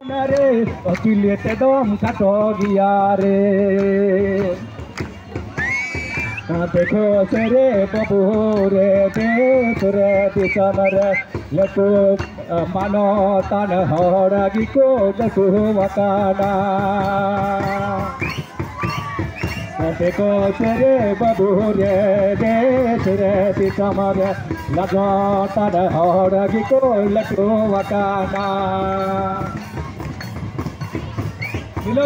Re, okilete dom katogiare. Dekho sere babure desure disamare leku mano tan horagi ko desu wakana. Dekho sere babure desure disamare leku tan horagi ko leku wakana. Bilo.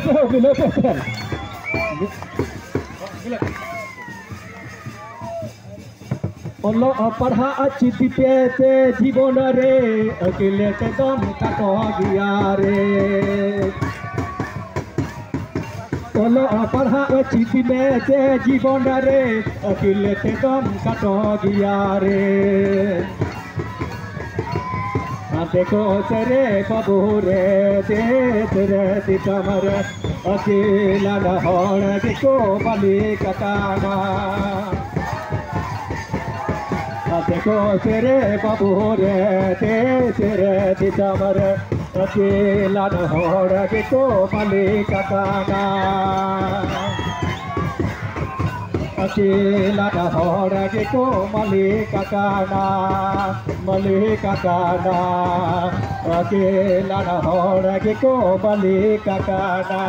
Allah parha achiti pete jibonare akilete dam katogiare. Allah parha achiti pete jibonare akilete dam katogiare. Dekho sere babure desure disamare akila na horagi ko bali katana. Dekho sere babure desure disamare akila na horagi ko bali katana. Akila na horagi ko malikakana. Akila na horagi ko malikakana.